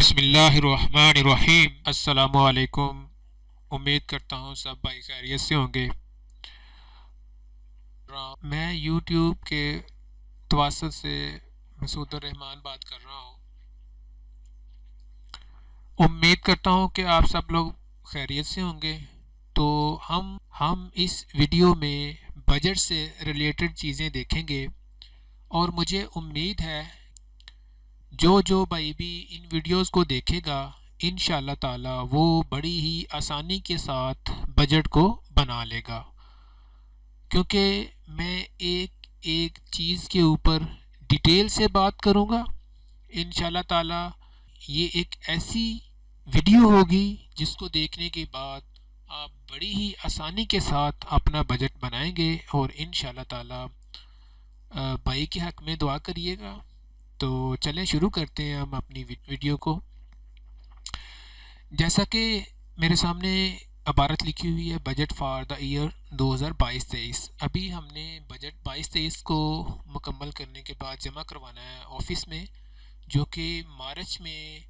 बिस्मिल्लाहिर्रहमानिर्रहीम। अस्सलामुअलैकुम। उम्मीद करता हूँ सब भाई खैरियत से होंगे। मैं यूट्यूब के तवासुत से मसूद रहमान बात कर रहा हूँ। उम्मीद करता हूँ कि आप सब लोग खैरियत से होंगे। तो हम इस वीडियो में बजट से रिलेटेड चीज़ें देखेंगे और मुझे उम्मीद है जो जो भाई भी इन वीडियोस को देखेगा इंशाल्लाह ताला वो बड़ी ही आसानी के साथ बजट को बना लेगा, क्योंकि मैं एक एक चीज़ के ऊपर डिटेल से बात करूँगा इंशाल्लाह ताला। ये एक ऐसी वीडियो होगी जिसको देखने के बाद आप बड़ी ही आसानी के साथ अपना बजट बनाएंगे और इंशाल्लाह ताला भाई के हक़ में दुआ करिएगा। तो चलें शुरू करते हैं हम अपनी वीडियो को। जैसा कि मेरे सामने इबारत लिखी हुई है बजट फॉर द ईयर 2022-23। अभी हमने बजट 22-23 को मुकम्मल करने के बाद जमा करवाना है ऑफिस में, जो कि मार्च में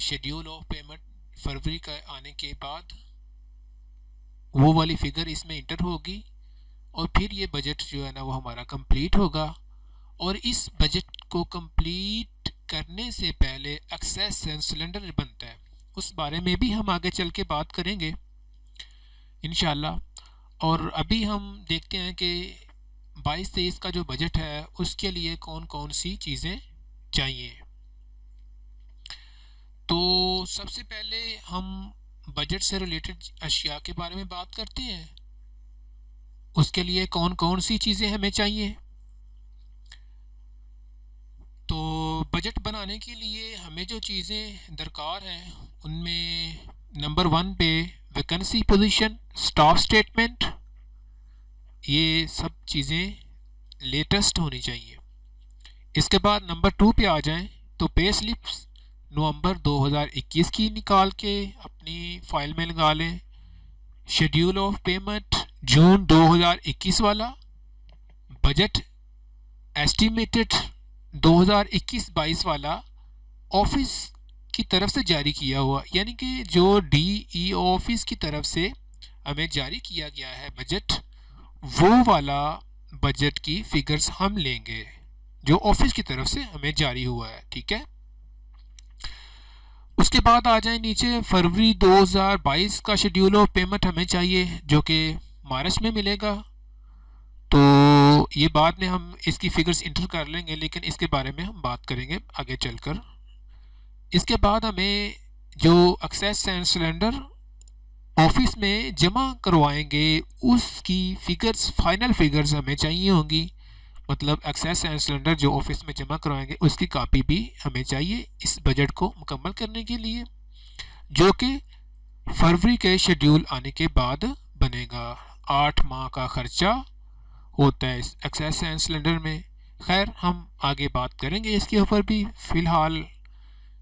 शेड्यूल ऑफ पेमेंट फरवरी का आने के बाद वो वाली फ़िगर इसमें इंटर होगी और फिर ये बजट जो है ना वो हमारा कंप्लीट होगा। और इस बजट को कंप्लीट करने से पहले एक्सेस सिलेंडर बनता है, उस बारे में भी हम आगे चल के बात करेंगे इंशाल्लाह। और अभी हम देखते हैं कि 22-23 का जो बजट है उसके लिए कौन कौन सी चीज़ें चाहिए। तो सबसे पहले हम बजट से रिलेटेड अशिया के बारे में बात करते हैं। उसके लिए कौन कौन सी चीज़ें हमें चाहिए। तो बजट बनाने के लिए हमें जो चीज़ें दरकार हैं उनमें नंबर 1 पे वैकेंसी पोजीशन, स्टाफ स्टेटमेंट, ये सब चीज़ें लेटेस्ट होनी चाहिए। इसके बाद नंबर 2 पे आ जाएं तो पे स्लिप्स नवंबर 2021 की निकाल के अपनी फ़ाइल में लगा लें। शेड्यूल ऑफ पेमेंट जून 2021 वाला, बजट एस्टिमेटेड 2021-22 वाला ऑफिस की तरफ से जारी किया हुआ, यानी कि जो DE ऑफिस की तरफ से हमें जारी किया गया है बजट, वो वाला बजट की फिगर्स हम लेंगे जो ऑफिस की तरफ से हमें जारी हुआ है, ठीक है। उसके बाद आ जाए नीचे फरवरी 2022 का शेड्यूल ऑफ पेमेंट हमें चाहिए, जो कि मार्च में मिलेगा। तो ये बाद में हम इसकी फिगर्स इंटर कर लेंगे, लेकिन इसके बारे में हम बात करेंगे आगे चलकर। इसके बाद हमें जो एक्सेस एंड सिलेंडर ऑफिस में जमा करवाएंगे उसकी फिगर्स, फाइनल फिगर्स हमें चाहिए होंगी। मतलब एक्सेस एंड सिलेंडर जो ऑफिस में जमा करवाएंगे उसकी कॉपी भी हमें चाहिए इस बजट को मुकम्मल करने के लिए, जो कि फरवरी के शेड्यूल आने के बाद बनेगा। 8 माह का खर्चा होता है इस एक्सेस एंड सिलेंडर में। खैर हम आगे बात करेंगे इसके ऊपर भी फ़िलहाल।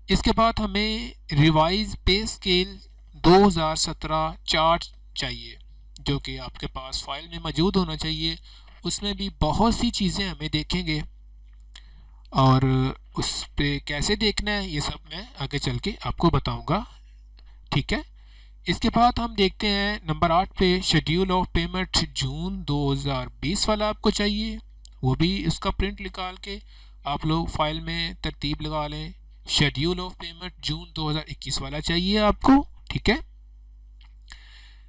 इसके बाद हमें रिवाइज पे स्केल 2017 चार्ट चाहिए, जो कि आपके पास फाइल में मौजूद होना चाहिए। उसमें भी बहुत सी चीज़ें हमें देखेंगे और उस पे कैसे देखना है ये सब मैं आगे चल के आपको बताऊंगा, ठीक है। इसके बाद हम देखते हैं नंबर 8 पे शेड्यूल ऑफ पेमेंट जून 2020 वाला आपको चाहिए। वो भी इसका प्रिंट निकाल के आप लोग फाइल में तरतीब लगा लें। शेड्यूल ऑफ पेमेंट जून 2021 वाला चाहिए आपको, ठीक है।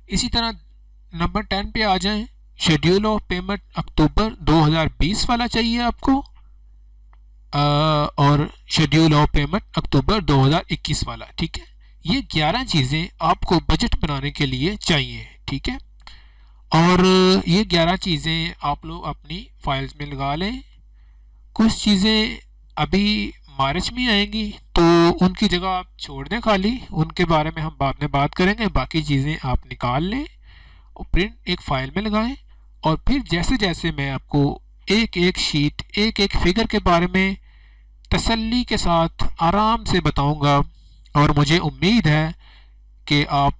इसी तरह नंबर 10 पे आ जाएं, शेड्यूल ऑफ पेमेंट अक्टूबर 2020 वाला चाहिए आपको और शेड्यूल ऑफ पेमेंट अक्टूबर 2021 वाला, ठीक है। ये 11 चीज़ें आपको बजट बनाने के लिए चाहिए, ठीक है। और ये 11 चीज़ें आप लोग अपनी फाइल्स में लगा लें। कुछ चीज़ें अभी मार्च में आएंगी तो उनकी जगह आप छोड़ दें खाली, उनके बारे में हम बाद में बात करेंगे। बाकी चीज़ें आप निकाल लें और प्रिंट एक फ़ाइल में लगाएं और फिर जैसे जैसे मैं आपको एक एक शीट, एक एक फिगर के बारे में तसल्ली के साथ आराम से बताऊंगा और मुझे उम्मीद है कि आप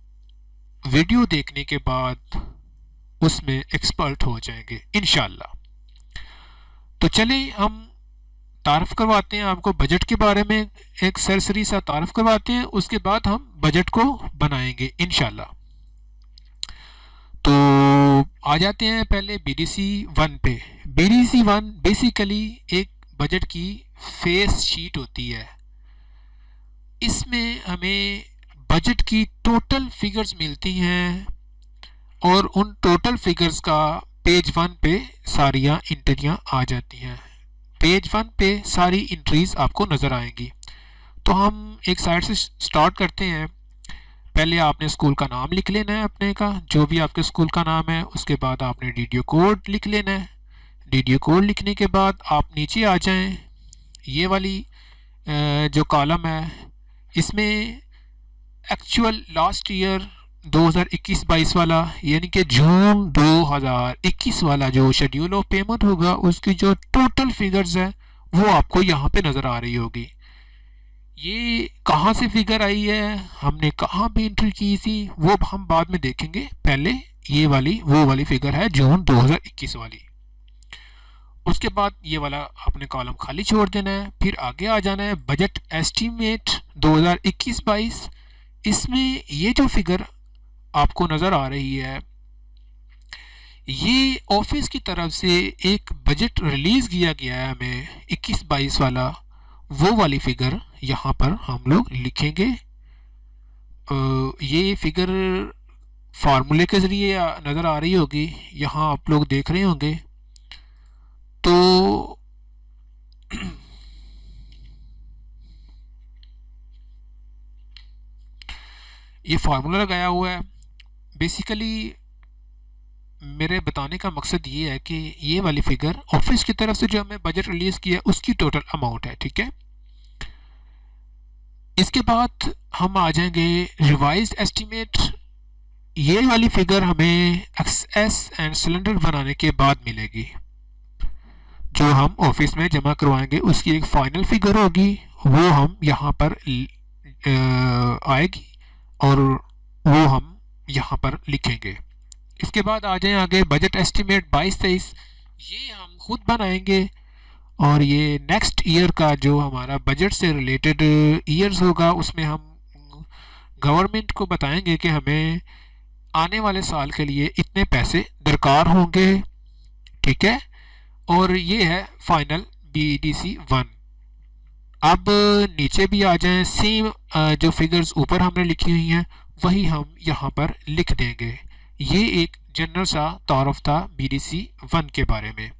वीडियो देखने के बाद उसमें एक्सपर्ट हो जाएंगे इंशाल्लाह। तो चलें हम तारफ़ करवाते हैं आपको बजट के बारे में, एक सरसरी सा तारफ़ करवाते हैं, उसके बाद हम बजट को बनाएंगे इंशाल्लाह। तो आ जाते हैं पहले BDC 1 पे। BDC 1 बेसिकली एक बजट की फेस शीट होती है। इसमें हमें बजट की टोटल फिगर्स मिलती हैं और उन टोटल फिगर्स का पेज 1 पे सारियां एंट्रियां आ जाती हैं। पेज 1 पे सारी एंट्रीज आपको नज़र आएंगी। तो हम एक साइड से स्टार्ट करते हैं। पहले आपने स्कूल का नाम लिख लेना है अपने का, जो भी आपके स्कूल का नाम है। उसके बाद आपने DDO कोड लिख लेना है। DDO कोड लिखने के बाद आप नीचे आ जाएं। ये वाली जो कॉलम है इसमें एक्चुअल लास्ट ईयर 2021-22 वाला, यानी कि जून 2021 वाला जो शेड्यूल ऑफ पेमेंट होगा उसकी जो टोटल फिगर्स है वो आपको यहाँ पे नज़र आ रही होगी। ये कहाँ से फिगर आई है, हमने कहाँ पे एंट्री की थी, वो हम बाद में देखेंगे। पहले ये वाली वो वाली फिगर है जून 2021 वाली। उसके बाद ये वाला आपने कॉलम खाली छोड़ देना है। फिर आगे आ जाना है बजट एस्टीमेट 2021-22। इसमें ये जो फिगर आपको नज़र आ रही है, ये ऑफिस की तरफ से एक बजट रिलीज़ किया गया है हमें 21-22 वाला, वो वाली फिगर यहाँ पर हम लोग लिखेंगे। ये फिगर फार्मूले के ज़रिए नज़र आ रही होगी, यहाँ आप लोग देख रहे होंगे। तो ये फार्मूला लगाया हुआ है। बेसिकली मेरे बताने का मकसद ये है कि ये वाली फिगर ऑफिस की तरफ से जो हमें बजट रिलीज़ किया उसकी टोटल अमाउंट है, ठीक है। इसके बाद हम आ जाएंगे रिवाइज्ड एस्टीमेट। ये वाली फिगर हमें एक्सेस एंड सिलेंडर बनाने के बाद मिलेगी, जो हम ऑफिस में जमा करवाएंगे उसकी एक फाइनल फिगर होगी, वो हम यहाँ पर आएगी और वो हम यहाँ पर लिखेंगे। इसके बाद आ जाए आगे बजट एस्टीमेट 22-23। ये हम खुद बनाएंगे और ये नेक्स्ट ईयर का जो हमारा बजट से रिलेटेड ईयर्स होगा उसमें हम गवर्नमेंट को बताएंगे कि हमें आने वाले साल के लिए इतने पैसे दरकार होंगे, ठीक है। और ये है फाइनल BDC 1। अब नीचे भी आ जाएं, सेम जो फिगर्स ऊपर हमने लिखी हुई हैं वही हम यहाँ पर लिख देंगे। ये एक जनरल सा तारुफ था BDC 1 के बारे में।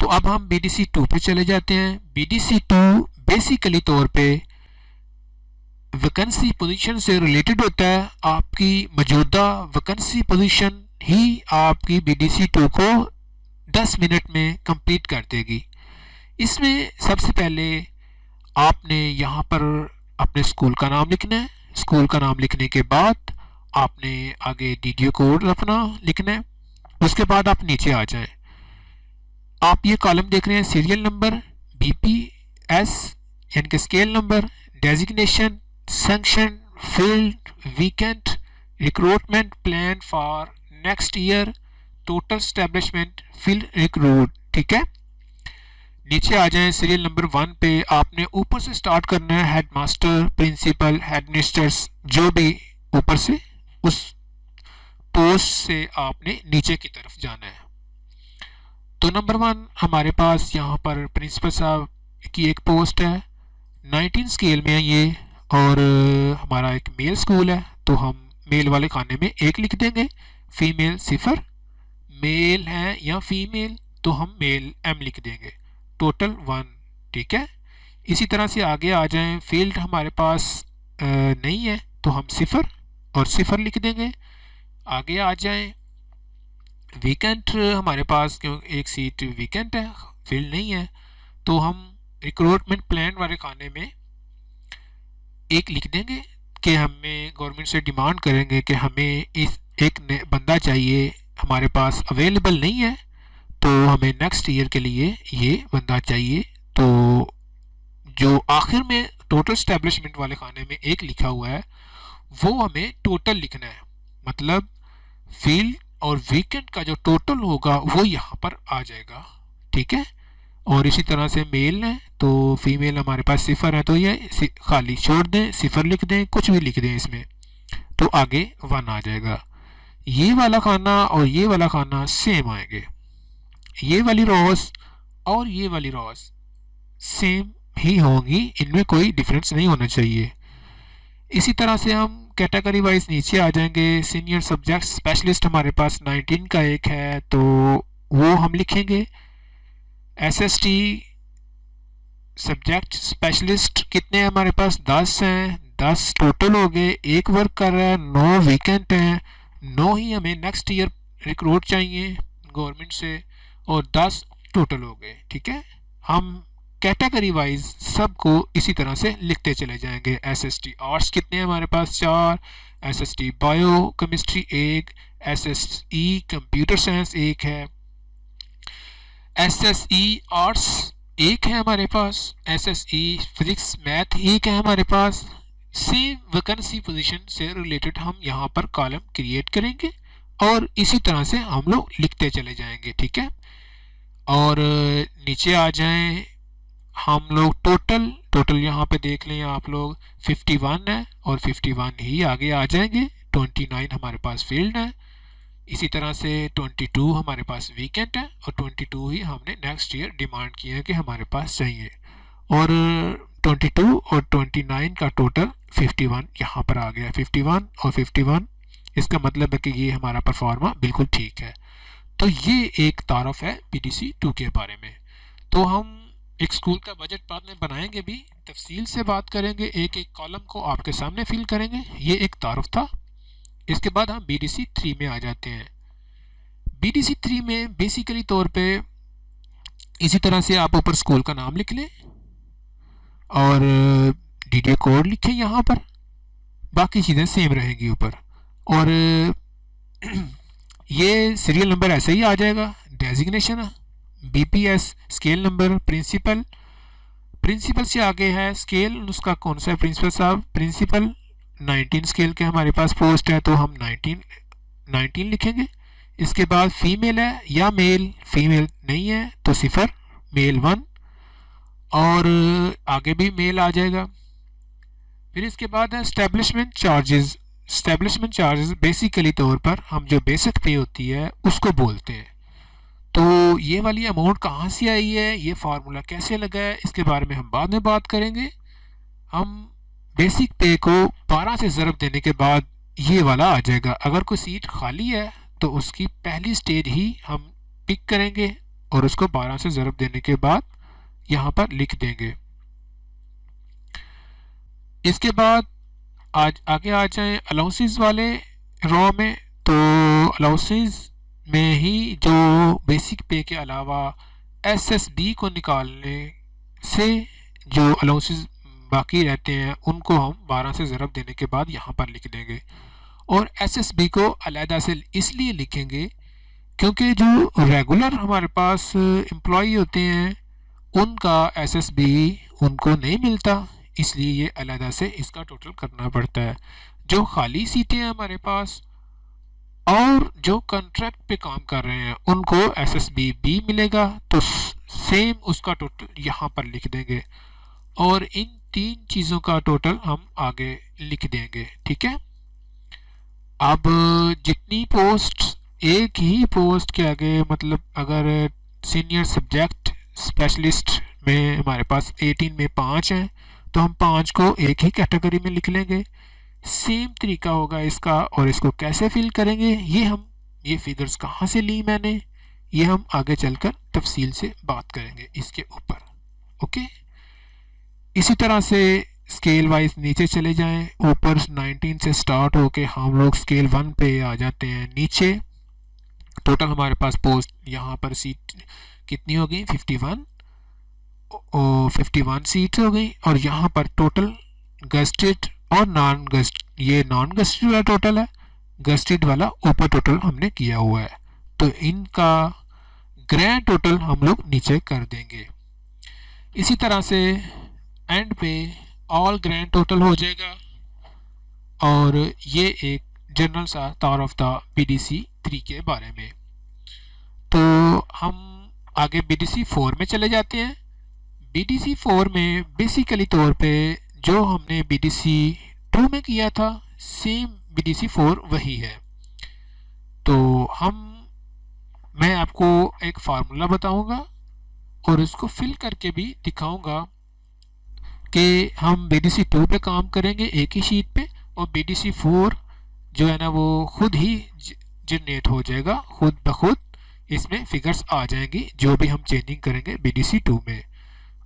तो अब हम BDC 2 पे चले जाते हैं। BDC 2 बेसिकली तौर पे वैकेंसी पोजीशन से रिलेटेड होता है। आपकी मौजूदा वैकेंसी पोजीशन ही आपकी BDC 2 को 10 मिनट में कंप्लीट कर देगी। इसमें सबसे पहले आपने यहाँ पर अपने स्कूल का नाम लिखना है। स्कूल का नाम लिखने के बाद आपने आगे DDO कोड अपना लिखना है। उसके बाद आप नीचे आ जाएं। आप ये कॉलम देख रहे हैं, सीरियल नंबर, BPS यानी कि scale number, designation, sanction, field, weekend, recruitment plan for next year, total establishment, field recruit, ठीक है। नीचे आ जाएं, सीरियल नंबर 1 पे आपने ऊपर से स्टार्ट करना है। हेडमास्टर, प्रिंसिपल, हेडमिस्ट्रेस, जो भी ऊपर से उस पोस्ट से आपने नीचे की तरफ जाना है। तो नंबर 1 हमारे पास यहाँ पर प्रिंसिपल साहब की एक पोस्ट है, 19 स्केल में है ये, और हमारा एक मेल स्कूल है तो हम मेल वाले खाने में 1 लिख देंगे, फीमेल 0, मेल है या फीमेल तो हम मेल M लिख देंगे, टोटल 1, ठीक है। इसी तरह से आगे आ जाएं, फील्ड हमारे पास नहीं है तो हम 0 और 0 लिख देंगे। आगे आ जाएं, वीकेंट हमारे पास क्यों एक सीट वीकेंट है, फील्ड नहीं है तो हम रिक्रूटमेंट प्लान वाले खाने में 1 लिख देंगे कि हमें गवर्नमेंट से डिमांड करेंगे कि हमें इस एक बंदा चाहिए, हमारे पास अवेलेबल नहीं है तो हमें नेक्स्ट ईयर के लिए ये बंदा चाहिए। तो जो आखिर में टोटल एस्टेब्लिशमेंट वाले खाने में 1 लिखा हुआ है वो हमें टोटल लिखना है, मतलब फील्ड और वीकेंड का जो टोटल होगा वो यहाँ पर आ जाएगा, ठीक है। और इसी तरह से मेल है तो फीमेल हमारे पास 0 है, तो ये खाली छोड़ दें, 0 लिख दें, कुछ भी लिख दें इसमें, तो आगे 1 आ जाएगा। ये वाला खाना और ये वाला खाना सेम आएंगे, ये वाली रोज और ये वाली रोज सेम ही होंगी, इनमें कोई डिफरेंस नहीं होना चाहिए। इसी तरह से हम कैटेगरी वाइज नीचे आ जाएंगे। सीनियर सब्जेक्ट स्पेशलिस्ट हमारे पास 19 का एक है, तो वो हम लिखेंगे। एसएसटी सब्जेक्ट स्पेशलिस्ट कितने हैं हमारे पास? 10 हैं, 10 टोटल हो गए। एक वर्क कर रहा है, 9 वीकेंट हैं, 9 ही हमें नेक्स्ट ईयर रिक्रूट चाहिए गवर्नमेंट से, और 10 टोटल हो गए। ठीक है, हम कैटेगरी वाइज सबको इसी तरह से लिखते चले जाएंगे। एसएसटी आर्ट्स कितने हैं हमारे पास? 4, SST bio chemistry 1, SSE computer science 1 है, एसएसई आर्ट्स 1 है हमारे पास, एसएसई फिजिक्स मैथ 1 है हमारे पास। सेम वैकेंसी पोजीशन से रिलेटेड हम यहाँ पर कॉलम क्रिएट करेंगे और इसी तरह से हम लोग लिखते चले जाएंगे। ठीक है, और नीचे आ जाएं हम लोग टोटल यहाँ पे देख लें आप लोग 51 है, और 51 ही आगे आ जाएंगे। 29 हमारे पास फील्ड है, इसी तरह से 22 हमारे पास वीकेंड है, और 22 ही हमने नेक्स्ट ईयर डिमांड किया है कि हमारे पास चाहिए, और 22 और 29 का टोटल 51 यहाँ पर आ गया। 51 और 51, इसका मतलब है कि ये हमारा परफॉर्मा बिल्कुल ठीक है। तो ये एक तारफ है पीडीसी 2 के बारे में। तो हम एक स्कूल का बजट बाद में बनाएंगे भी, तफसील से बात करेंगे, एक एक कॉलम को आपके सामने फिल करेंगे। ये एक तारुफ था। इसके बाद हम बीडीसी 3 में आ जाते हैं। बीडीसी 3 में बेसिकली तौर पे इसी तरह से आप ऊपर स्कूल का नाम लिख लें और डीडीए कोड लिखें यहाँ पर, बाकी चीज़ें सेम रहेंगी ऊपर, और ये सीरियल नंबर ऐसे ही आ जाएगा। Designation BPS, scale number, principal से आगे है स्केल, उसका कौन सा है प्रिंसिपल साहब? प्रिंसिपल 19 स्केल के हमारे पास पोस्ट है, तो हम 19 लिखेंगे। इसके बाद फीमेल है या मेल? फीमेल नहीं है तो 0, मेल 1, और आगे भी मेल आ जाएगा। फिर इसके बाद है establishment charges. Establishment charges basically तौर पर हम जो बेसिक पे होती है उसको बोलते हैं। तो ये वाली अमाउंट कहाँ से आई है, ये फार्मूला कैसे लगा है, इसके बारे में हम बाद में बात करेंगे। हम बेसिक पे को 12 से ज़रब देने के बाद ये वाला आ जाएगा। अगर कोई सीट खाली है तो उसकी पहली स्टेज ही हम पिक करेंगे और उसको 12 से ज़रब देने के बाद यहाँ पर लिख देंगे। इसके बाद आज आगे आ जाए अलाउंसेस वाले रॉ में। तो अलाउंसेस में ही जो बेसिक पे के अलावा एसएसबी को निकालने से जो अलाउंसेस बाकी रहते हैं उनको हम 12 से ज़रब देने के बाद यहाँ पर लिख देंगे। और एसएसबी को अलहदा से इसलिए लिखेंगे क्योंकि जो रेगुलर हमारे पास एम्प्लॉई होते हैं उनका एसएसबी उनको नहीं मिलता, इसलिए ये अलहदा से इसका टोटल करना पड़ता है। जो खाली सीटें हैं हमारे पास और जो कॉन्ट्रैक्ट पे काम कर रहे हैं उनको एसएसबी बी मिलेगा, तो सेम उसका टोटल यहाँ पर लिख देंगे और इन 3 चीज़ों का टोटल हम आगे लिख देंगे। ठीक है, अब जितनी पोस्ट एक ही पोस्ट के आगे, मतलब अगर सीनियर सब्जेक्ट स्पेशलिस्ट में हमारे पास 18 में 5 हैं तो हम 5 को एक ही कैटेगरी में लिख लेंगे। सेम तरीका होगा इसका, और इसको कैसे फिल करेंगे ये फिगर्स कहाँ से ली मैंने, ये हम आगे चलकर तफसील से बात करेंगे इसके ऊपर। ओके, इसी तरह से स्केल वाइज नीचे चले जाएं, ऊपर 19 से स्टार्ट होके हम लोग स्केल 1 पे आ जाते हैं। नीचे टोटल हमारे पास पोस्ट यहाँ पर सीट कितनी हो गई? 51 सीट हो गई, और यहाँ पर टोटल गस्टेड और नॉन गस्ट, ये नॉन गस्टेड वाला टोटल है, गस्टेड वाला ऊपर टोटल हमने किया हुआ है, तो इनका ग्रैंड टोटल हम लोग नीचे कर देंगे। इसी तरह से एंड पे ऑल ग्रैंड टोटल हो जाएगा, और ये एक जनरल सा तार ऑफ द पीडीसी 3 के बारे में। तो हम आगे BDC 4 में चले जाते हैं। BDC 4 में बेसिकली तौर पे जो हमने BDC 2 में किया था सेम BDC 4 वही है। तो मैं आपको एक फार्मूला बताऊंगा और उसको फिल करके भी दिखाऊंगा कि हम BDC 2 पे काम करेंगे एक ही शीट पे, और BDC 4 जो है ना वो खुद ही जनरेट हो जाएगा, खुद ब खुद इसमें फिगर्स आ जाएंगी जो भी हम चेंजिंग करेंगे BDC 2 में।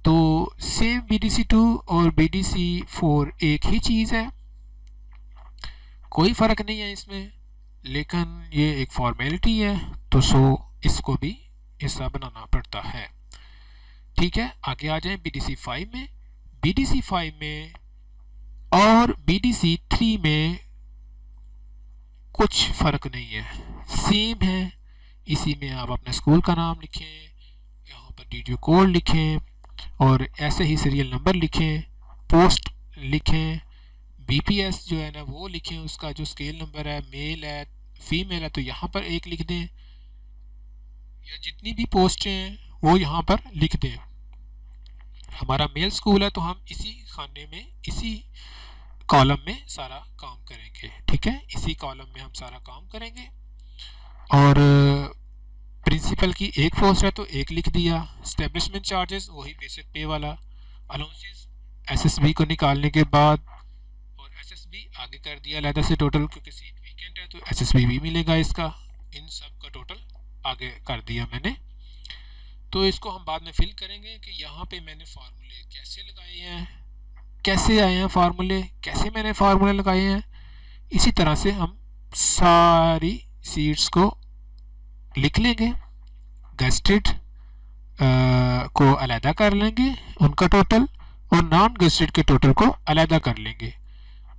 तो सेम BDC 2 और BDC 4 एक ही चीज़ है, कोई फ़र्क नहीं है इसमें, लेकिन ये एक फॉर्मेलिटी है तो इसको भी हिस्सा बनाना पड़ता है। ठीक है, आगे आ जाएं BDC 5 में। BDC 5 में और BDC 3 में कुछ फ़र्क नहीं है, सेम है। इसी में आप अपने स्कूल का नाम लिखें, यहाँ पर DDU कोड लिखें और ऐसे ही सीरियल नंबर लिखें, पोस्ट लिखें, BPS जो है ना वो लिखें, उसका जो स्केल नंबर है, मेल है फीमेल है तो यहाँ पर 1 लिख दें, या जितनी भी पोस्टें हैं वो यहाँ पर लिख दें। हमारा मेल स्कूल है तो हम इसी खाने में, इसी कॉलम में सारा काम करेंगे। ठीक है, इसी कॉलम में हम सारा काम करेंगे। और प्रिंसिपल की 1 पोस्ट है तो 1 लिख दिया। एस्टेब्लिशमेंट चार्जेस वही बेसिक पे वाला, अलाउंसेस SSB को निकालने के बाद, और SSB आगे कर दिया अलहदा से टोटल, क्योंकि सीट वीकेंड है तो SSB भी मिलेगा इसका, इन सब का टोटल आगे कर दिया मैंने। तो इसको हम बाद में फिल करेंगे कि यहाँ पे मैंने फार्मूले कैसे लगाए हैं, कैसे आए हैं फार्मूले, कैसे मैंने फार्मूले लगाए हैं। इसी तरह से हम सारी सीट्स को लिख लेंगे, गेस्टेड को अलहदा कर लेंगे उनका टोटल, और नॉन गेस्टेड के टोटल को अलहदा कर लेंगे,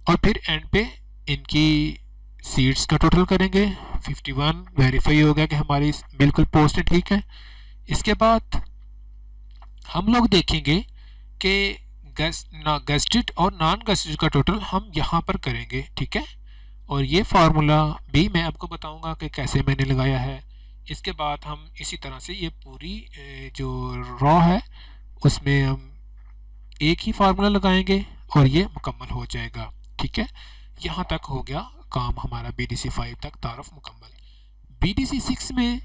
और फिर एंड पे इनकी सीट्स का टोटल करेंगे। 51 वेरीफाई हो गया कि हमारी बिल्कुल पोस्ट ठीक है। इसके बाद हम लोग देखेंगे कि गेस्टेड और नॉन गेस्टेड का टोटल हम यहाँ पर करेंगे। ठीक है, और ये फार्मूला भी मैं आपको बताऊंगा कि कैसे मैंने लगाया है। इसके बाद हम इसी तरह से ये पूरी जो रॉ है उसमें हम एक ही फार्मूला लगाएंगे और ये मुकम्मल हो जाएगा। ठीक है, यहाँ तक हो गया काम हमारा BDC 5 तक तारुफ मुकम्मल। BDC 6 में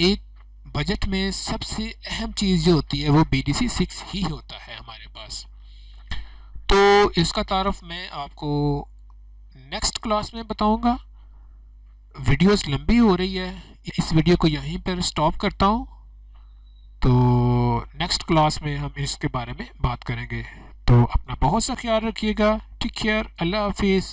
एक बजट में सबसे अहम चीज़ जो होती है वो BDC 6 ही होता है हमारे पास। तो इसका तारुफ मैं आपको नेक्स्ट क्लास में बताऊंगा। वीडियोस लंबी हो रही है, इस वीडियो को यहीं पर स्टॉप करता हूँ। तो नेक्स्ट क्लास में हम इसके बारे में बात करेंगे। तो अपना बहुत सा ख्याल रखिएगा। टेक केयर, अल्लाह हाफिज़।